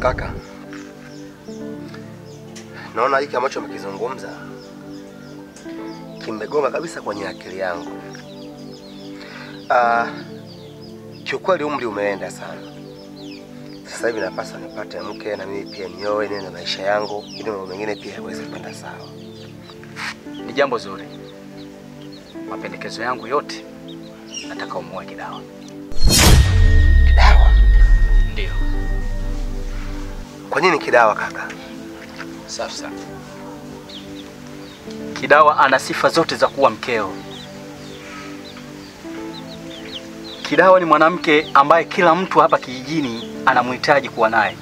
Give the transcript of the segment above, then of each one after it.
Kaka, naona hiki ambacho mkizungumza kimegonga kabisa kwenye akili yangu. Kiukweli umri umeenda sana. Sasa hivi napaswa nipate mke na mimi pia nioe na maisha yangu ili mambo mengine pia yaweze kwenda sawa. Ni jambo zuri. Mapendekezo yangu yote nataka umuoe Kidawa. Kidawa? Ndio. Kwa nini Kidawa kaka? Safi sana. Kidawa ana sifa zote za kuwa mkeo. Kidawa ni mwanamke ambaye kila mtu hapa kijijini anamhitaji kuwa naye.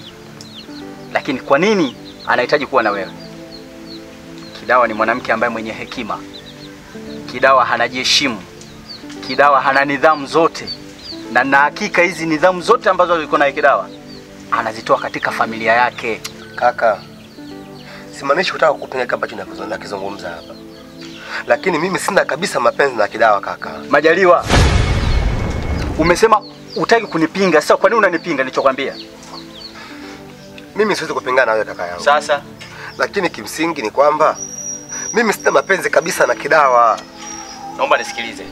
Lakini kwa nini anahitaji kuwa na wewe? Kidawa ni mwanamke ambaye mwenye hekima. Kidawa hanajiheshimu. Kidawa hana nidhamu zote. Na hakika hizi nidhamu zote ambazo yuko naye Kidawa anazitoa katika familia yake. Kaka, simaanishi kutaka kupinga kile ambacho nakizungumza hapa. Lakini mimi sina kabisa mapenzi na Kidawa kaka. Majaliwa, umesema utaki kunipinga. Sasa kwa nini unanipinga nilichokwambia? Mimi siwezi kupingana na wewe kaka yangu. Sasa lakini kimsingi ni kwamba mimi sina mapenzi kabisa na Kidawa. Naomba nisikilize.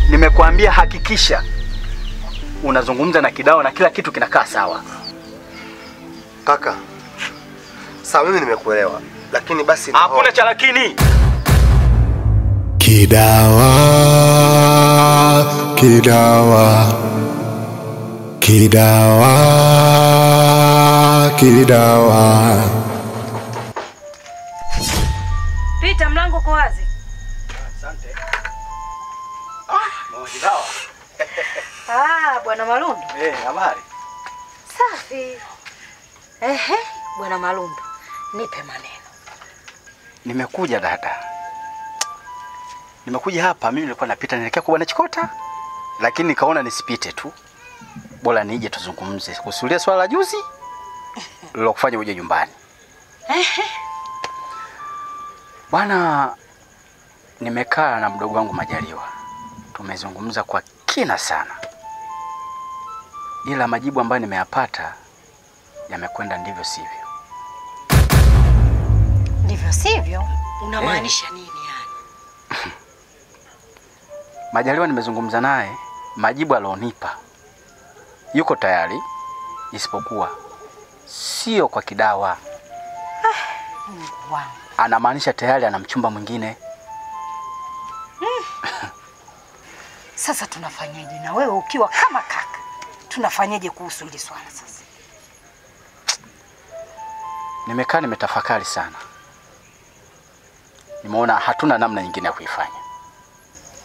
Nimekuambia hakikisha unazungumza na Kidawa na kila kitu kinakaa sawa. Kaka, sawa mimi nimekuelewa. Lakini basi hakuna cha lakini. Kidawa, Kidawa, Kidawa, Kidawa. Pita, mlango uko wazi. Asante. Mama Kidawa. Bwana Malundu. Habari. Safi. Bwana Malundu, nipe maneno. Nimekuja dada. Nimekuja hapa, mimi nilikuwa napita nielekea kwa Bwana Chikota. Lakini nikaona nisipite tu. Bora nije tuzungumze kuhusu swala la juzi lilokufanya uje nyumbani. Bwana, nimekaa na mdogo wangu Majaliwa. Tumezungumza kwa kina sana. Ila majibu ambayo nimeyapata yamekwenda ndivyo sivyo. Ndivyo sivyo? Unamaanisha nini yani? Majaliwa nimezungumza naye, majibu alionipa yuko tayari, isipokuwa sio kwa Kidawa. Mungu wangu. Anamaanisha tayari ana mchumba mwingine. Sasa tunafanyaje na wewe ukiwa kama kaka? Tunafanyaje kuhusu hili swala sasa? Nimekaa nimetafakari sana. Nimeona hatuna namna nyingine ya kuifanya.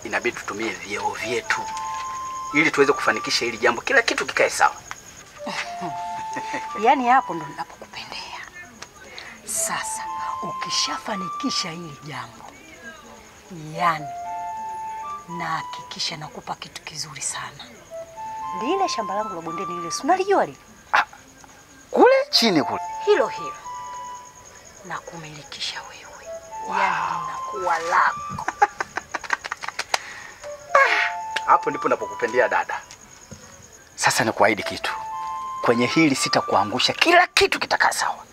Inabidi tutumie vyeo vyetu ili tuweze kufanikisha hili jambo, kila kitu kikae sawa. Yaani hapo ndo ninapokupendea. Sasa ukishafanikisha hili jambo, yani na hakikisha nakupa kitu kizuri sana. Lile shamba langu la bondeni lile, unalijua lile? Kule chini kule. Hilo na kumilikisha wewe. Wow. Yani linakuwa lako. Hapo ndipo napokupendea dada. Sasa nikuahidi kitu. Kwenye hili sitakuangusha, kila kitu kitakaa sawa.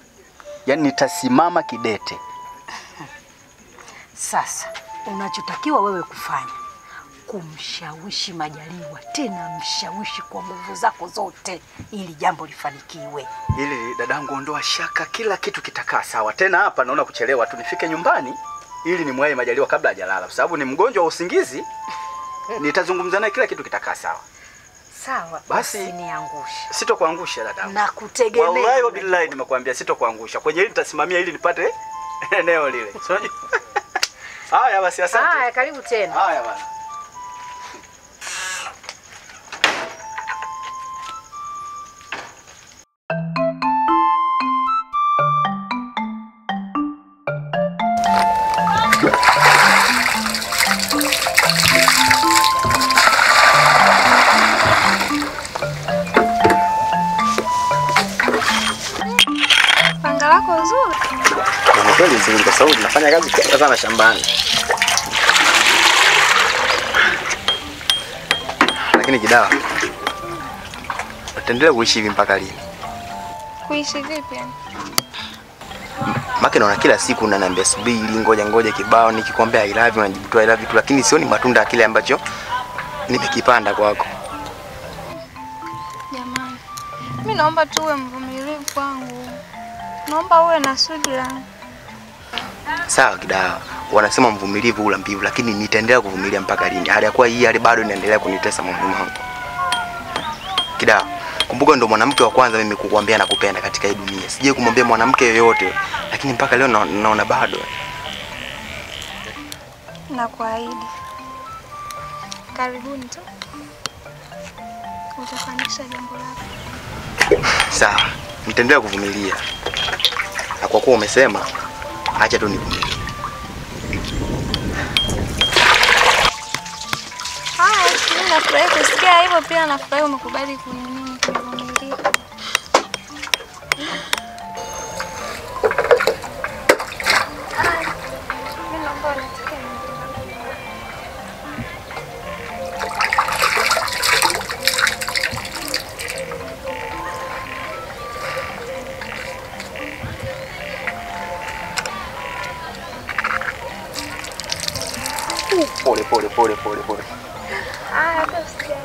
Yaani nitasimama kidete. Sasa unachotakiwa wewe kufanya, kumshawishi Majaliwa, tena mshawishi kwa nguvu zako zote ili jambo lifanikiwe. Ili dadangu, ondoa shaka, kila kitu kitakaa sawa. Tena hapa naona kuchelewa tu, nifike nyumbani ili nimwahi Majaliwa kabla hajalala, kwa sababu ni mgonjwa wa usingizi. Nitazungumza naye, kila kitu kitakaa sawa. Sawa, basi niangushe. Sitokuangusha dadangu. Na kutegemea. Wallahi wa billahi nimekuambia sitokuangusha. Kwenye hili nitasimamia ili nipate eneo lile. Haya basi, asante. Haya, karibu tena. Haya bana. Panga lako nzuri. Ni kweli nzuri kwa sababu tunafanya kazi sana shambani. Lakini Kidawa, utaendelea kuishi hivi mpaka lini? Kuishi vipi yani? Maki naona kila siku unaniambia subiri, ngoja kibao, nikikwambia I love you unajibu tu I love you, lakini sioni matunda ya kile ambacho nimekipanda kwako. Jamani, mimi naomba tu uwe mvumilivu kwangu. Naomba uwe na subira. Sawa Kidawa, wanasema mvumilivu ula mbivu, lakini nitaendelea kuvumilia mpaka lini? Hali ya kuwa hii hali bado inaendelea kunitesa moyoni mwangu. Kidawa, kumbuka ndo mwanamke wa kwanza mimi kukuambia nakupenda katika hii dunia. Sije kumwambia mwanamke yoyote, lakini mpaka leo naona bado. Nakuahidi. Karibuni tu. Utafanikisha jambo lako. Sawa, nitaendelea kuvumilia. Na kwa kuwa umesema, acha tu nivumilie. Haya, mimi nafurahi kusikia hivyo, pia nafurahi umekubali kunivumilia. Pole. Hata usikia.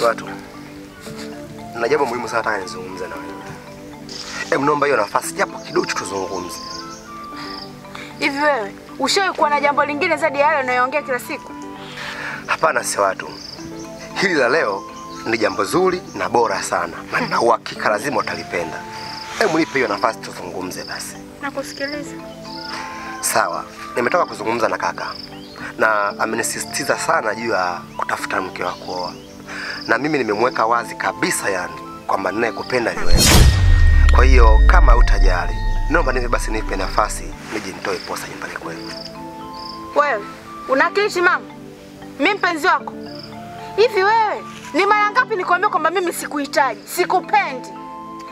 Watu. Na jambo muhimu sana nataka nizungumze na wewe. Hebu naomba hiyo nafasi japo kidogo tuzungumze. Hivi wewe ushawahi kuwa na jambo lingine zaidi ya yale unayoongea kila siku? Hapana, si watu. Hili la leo ni jambo zuri na bora sana. Na nina uhakika lazima utalipenda. Hebu nipe hiyo nafasi tuzungumze basi. Nakusikiliza. Sawa. Nimetoka kuzungumza na kaka. Na amenisisitiza sana juu ya kutafuta mke wa kuoa. Na mimi nimemweka wazi kabisa yani kwamba ninayekupenda ni wewe. Kwa hiyo kama utajali, naomba basi nipe nafasi nije nitoe posa nyumbani kwetu. Wewe unakilishi mama? Mimi mpenzi wako. Hivi wewe ni mara ngapi nikwambia kwamba mimi sikuhitaji, sikupendi?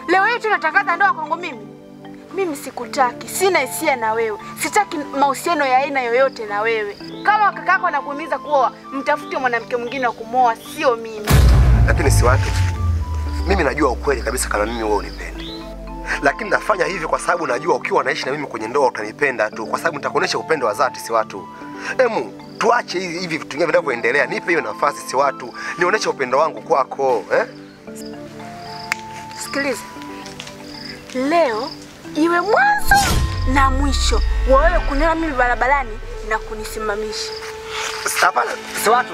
Leo hii tunatangaza ndoa kwangu mimi. Mimi sikutaki, sina hisia na wewe. Sitaki mahusiano ya aina yoyote na wewe. Kama kakako anakuhimiza kuoa, mtafute mwanamke mwingine wa kumooa, sio mimi. Lakini si watu. Mimi najua ukweli kabisa kama mimi wewe unipendi. Lakini nafanya hivi kwa sababu najua ukiwa unaishi na mimi kwenye ndoa utanipenda tu, kwa sababu nitakuonesha upendo wa dhati, si watu. Tuache hivi vitu vingine vinavyoendelea. Nipe hiyo nafasi, si watu. Nionyeshe upendo wangu kwako, Sikiliza. Leo iwe mwanzo na mwisho wa wewe kuniona mimi barabarani na kunisimamisha. Hapana, si watu.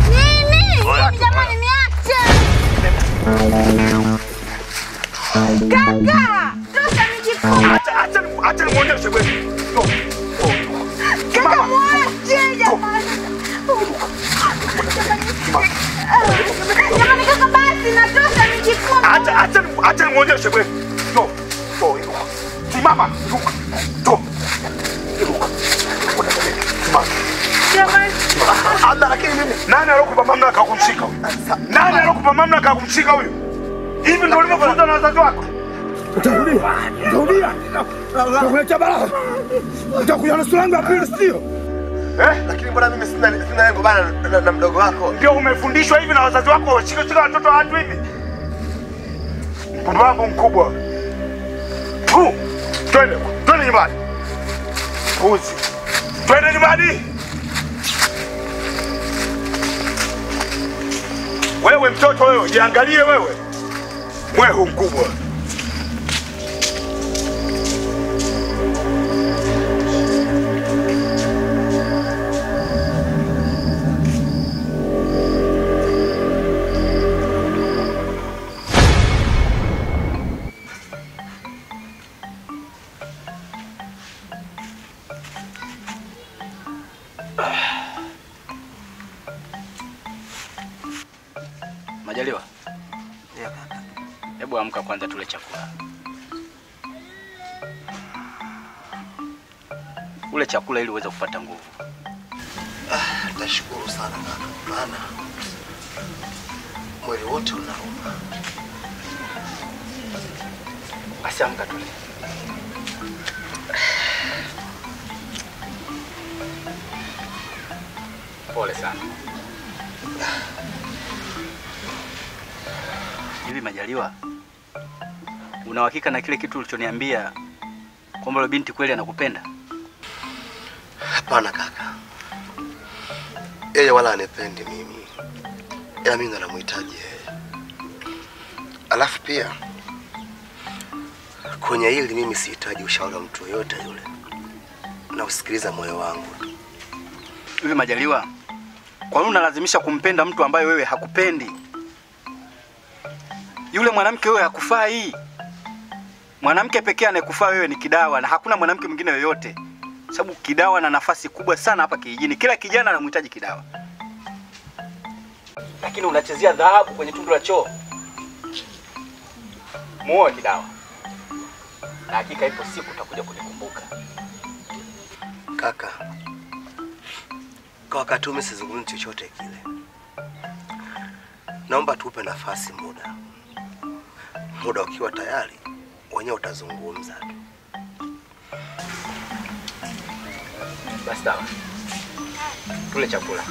Nini? Jamani niache. Kaka, tosha mijikuu. Acha nimuonyeshe wewe. Kaka mwache jamani. Jamani kaka basi na tosha mijikuu. Acha nimuonyeshe wewe. Simama. Jamani. Lakini mimi nani alokupa mamlaka kumshika huyu? Nani alokupa mamlaka kumshika huyu? Hivi ndio ulivyofunzwa na wazazi wako? Utarudia. Utakuleta balaa. Utakuja na sura yangu ya pili sio? Lakini mbona mimi sina lengo bana na mdogo wako? Ndio umefundishwa hivi na wazazi wako washika watoto wa watu hivi? Mpundu wangu mkubwa. Twende nyumbani. Uzi. Twende nyumbani. Wewe mtoto wewe, jiangalie wewe. Mwehu mkubwa. Majaliwa. Hebu amka kwanza tule chakula. Ule chakula ili uweze kupata nguvu. Nashukuru sana kaka. Maana mwili wote unauma. Basi amka tu. Pole sana. Hivi Majaliwa, una uhakika na kile kitu ulichoniambia kwamba yule binti kweli anakupenda? Hapana kaka. Yeye wala anipendi mimi. Ila mimi ndo namhitaji yeye. Alafu pia kwenye hili mimi sihitaji ushauri wa mtu yoyote yule. Na usikiliza moyo wangu. Hivi Majaliwa, kwa nini unalazimisha kumpenda mtu ambaye wewe hakupendi? Yule mwanamke wewe hakufai. Mwanamke pekee anayekufaa wewe ni Kidawa na hakuna mwanamke mwingine yoyote. Sababu Kidawa ana nafasi kubwa sana hapa kijijini. Kila kijana anamhitaji Kidawa. Lakini unachezea dhahabu kwenye tundu la choo. Muoe Kidawa. Na hakika ipo siku utakuja kunikumbuka. Kaka, kwa wakati huu sizungumzi chochote kile. Naomba tupe nafasi muda. Muda ukiwa tayari, wenyewe utazungumza tu. Basi sawa. Tule chakula.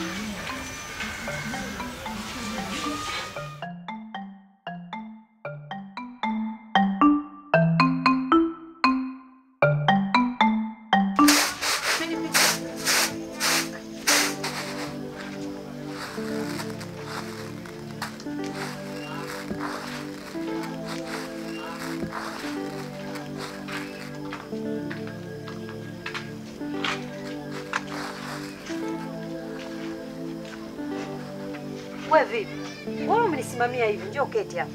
Wewe vipi? Wewe umenisimamia hivi, njoo keti hapa.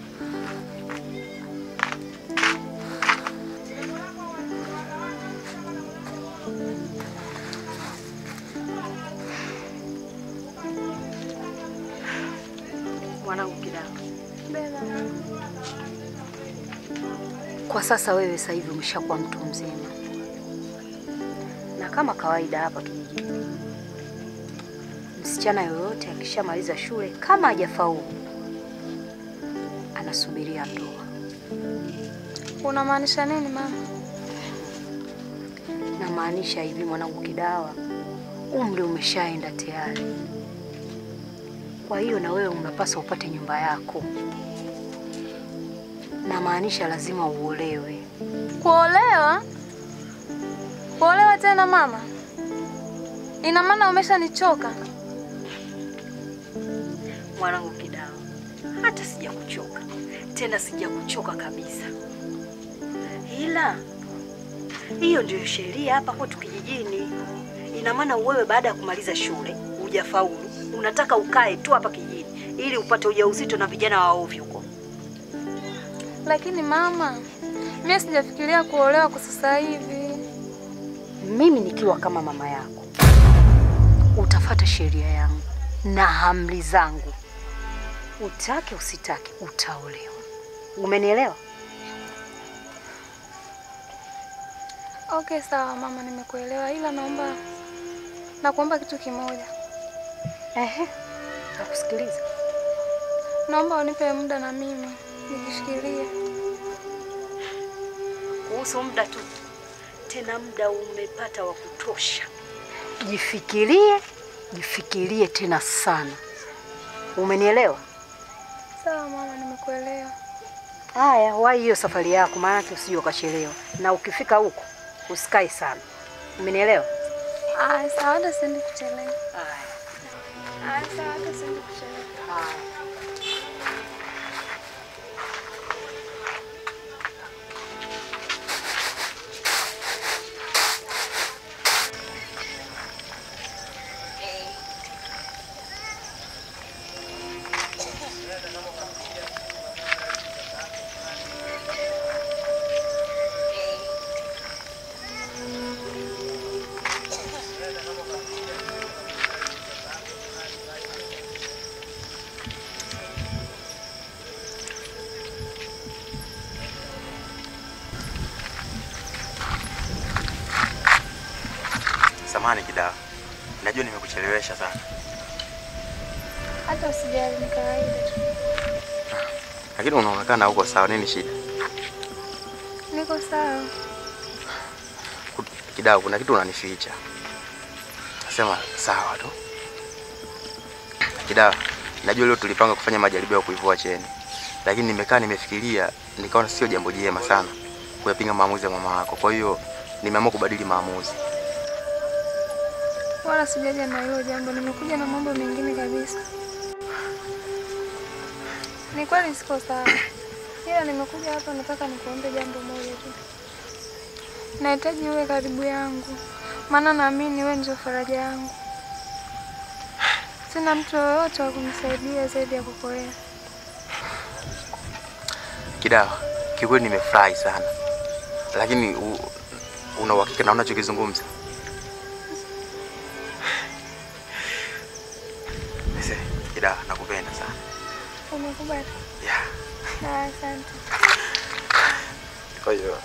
Mwanangu Kidawa. Kwa sasa wewe sasa hivi umeshakuwa mtu mzima. Na kama kawaida hapa kijijini, msichana yoyote akishamaliza shule kama hajafaulu anasubiria ndoa. Unamaanisha nini mama? Namaanisha hivi mwanangu Kidawa, umri umeshaenda tayari. Kwa hiyo na wewe unapaswa upate nyumba yako. Namaanisha lazima uolewe. Kuolewa? Kuolewa tena mama? Ina maana umeshanichoka? Mwanangu Kidawa, hata sijakuchoka. Tena sijakuchoka kabisa. Ila hiyo ndio sheria hapa kwetu kijijini. Ina maana wewe baada ya kumaliza shule, hujafaulu, unataka ukae tu hapa kijijini ili upate ujauzito na vijana wa ovyo huko. Lakini mama, mimi sijafikiria kuolewa kwa sasa hivi. Mimi nikiwa kama mama yako, utafuata sheria yangu na amri zangu. Utake usitake utaolewa. Umenielewa? Okay, sawa mama, nimekuelewa, ila nakuomba kitu kimoja. Ehe. Nakusikiliza. Naomba unipe muda na mimi nijifikirie. Kuhusu muda tu. Tena muda umepata wa kutosha. Jifikirie tena sana. Umenielewa? Sawa mama, nimekuelewa. Haya, wahi hiyo safari yako maana usije ukachelewa. Na ukifika huko usikae sana. Umenielewa? Sawa, hata siendi kuchelewa. Haya. Sawa, hata siendi kuchelewa. Haya. Samahani Kidawa. Najua nimekuchelewesha sana. Hata usijali, ni kawaida tu. Lakini unaonekana huko sawa, nini shida? Niko sawa. Kidao, kuna kitu unanificha. Nasema sawa tu. Kidao, najua leo tulipanga kufanya majaribio ya kuivua cheni. Lakini nimekaa nimefikiria, nikaona sio jambo jema sana kuyapinga maamuzi ya mama yako. Kwa hiyo nimeamua kubadili maamuzi. Wala sijaja na hilo jambo, nimekuja na mambo mengine kabisa. Ni kweli siko sawa. Ila nimekuja hapa nataka nikuombe jambo moja tu. Nahitaji uwe karibu yangu. Maana naamini wewe ndio faraja yangu. Sina mtu yoyote wa kunisaidia zaidi ya kukoea. Kidao, kikweli nimefurahi sana. Lakini una uhakika na unachokizungumza? Nise, Kidao, nakupenda sana. Umekubali? Yeah. Asante. Kwa hiyo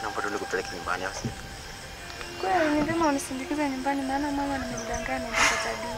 naomba tu nikupeleke nyumbani au si? Kweli ni vyema unisindikize nyumbani maana mama nimemdanganya ndio tabia.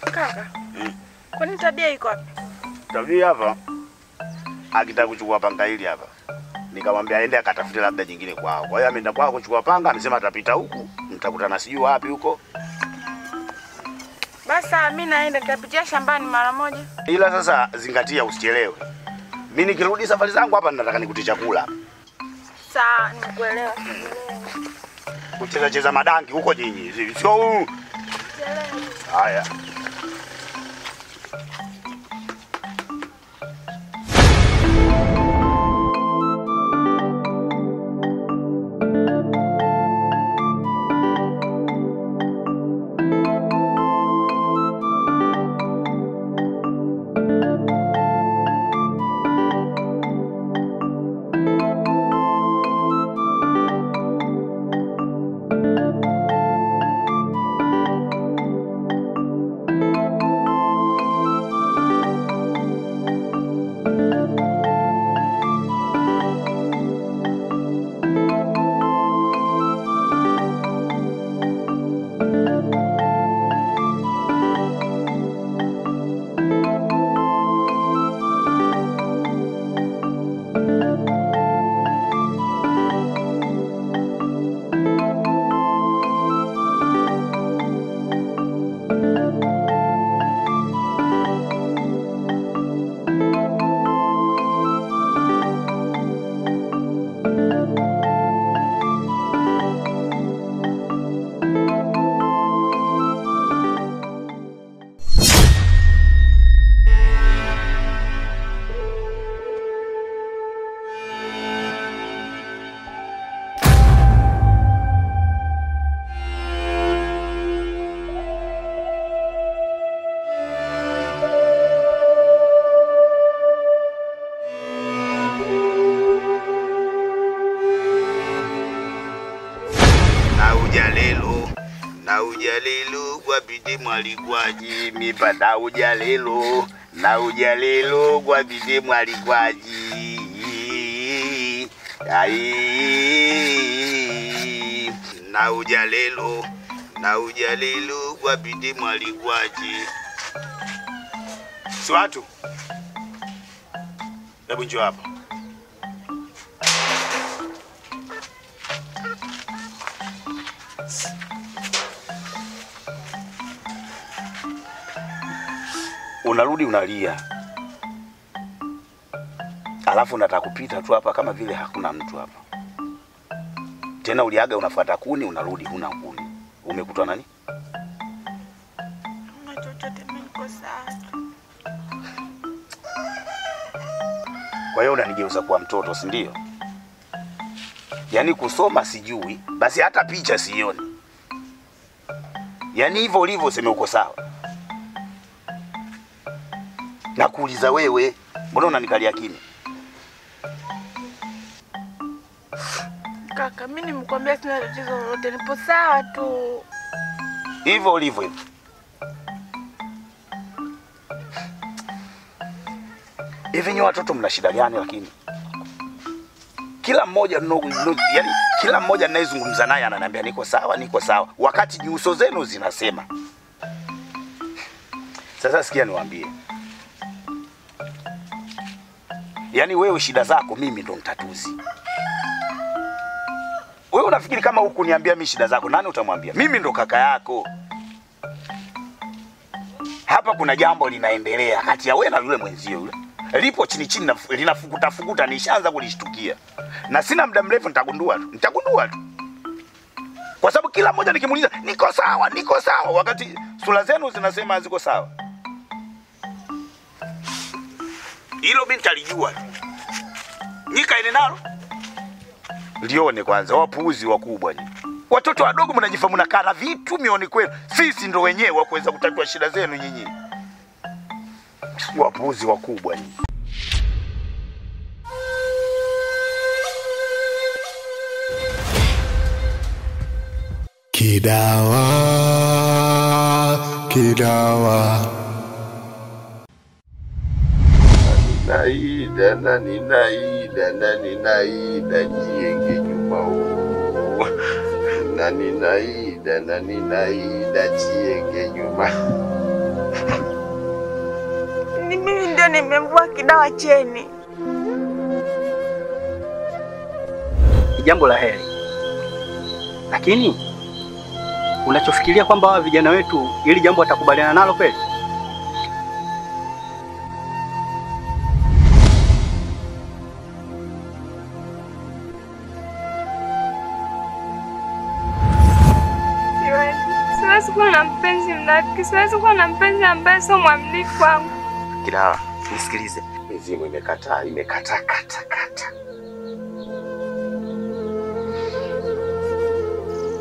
Kaka. Kwani tabia iko wapi? Tabia hapa akitaka kuchukua panga hili hapa. Nikamwambia aende akatafute labda jingine kwao. Kwa hiyo ameenda kwao kuchukua panga, amesema atapita huku, mtakutana sijui wapi huko. Basi mimi naenda nitapitia shambani mara moja. Ila sasa zingatia usichelewe. Mimi nikirudi safari zangu hapa nataka nikutie chakula. Sawa, nikuelewa. Kucheza madangi huko nyinyi. Sio haya. Na ujalelo kwa bidi mwaligwaji mipa na ujalelo kwa bidi mwaligwaji ai na ujalelo kwa bidi mwaligwaji. Si watu? Hebu njoo hapa. Unarudi unalia. Alafu unataka kupita tu hapa kama vile hakuna mtu hapa. Tena uliaga unafuata kuni, unarudi huna kuni. Umekutwa nani? Una chochote mimi niko sawa. Kwa hiyo unanigeuza kuwa mtoto, si ndio? Yaani kusoma sijui, basi hata picha sioni. Yaani hivyo ulivyo useme uko sawa. Nakuuliza wewe, mbona unanikalia kimya? Kaka, mimi nimekuambia sina tatizo lolote, nipo sawa tu. Hivyo ulivyo hivyo. Hivi nyi watoto mna shida gani lakini? Kila mmoja yani kila mmoja ninayezungumza naye ananiambia niko sawa, wakati nyuso zenu zinasema. Sasa sikia niwaambie. Yaani wewe shida zako mimi ndo mtatuzi. Wewe unafikiri kama huku niambia mimi shida zako nani utamwambia? Mimi ndo kaka yako. Hapa kuna jambo linaendelea kati ya wewe na yule mwenzio yule. Lipo chini linafukuta nishaanza kulishtukia. Na sina muda mrefu nitagundua tu. Kwa sababu kila mmoja nikimuuliza niko sawa wakati sura zenu zinasema haziko sawa. Hilo binti alijua. Nika ine nalo. Lione kwanza wapuuzi wakubwa ni. Watoto wadogo mnajifahamu na kana vitu mioni kwenu. Sisi ndo wenyewe wa kuweza kutatua shida zenu nyinyi. Wapuuzi wakubwa ni. Kidawa. Ninaida jienge nyuma huu. Ninaida jienge nyuma. Mimi ndio nimemvua Kidawa cheni. Jambo la heri. Lakini unachofikiria kwamba hawa vijana wetu ili jambo watakubaliana nalo kweli? Siwezi kuwa na mpenzi mnafiki, siwezi kuwa na mpenzi ambaye sio mwaminifu wangu. Kidawa, nisikilize. Mizimu imekata.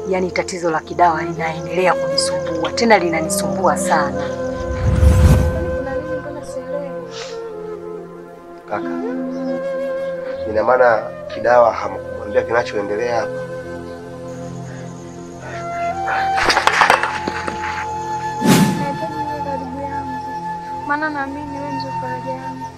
Yaani tatizo la Kidawa linaendelea kunisumbua, tena linanisumbua sana. Kaka, ina maana Kidawa hamkuambia kinachoendelea hapa? Nahitaji uwe karibu yangu, maana naamini wewe ndio faraja yangu.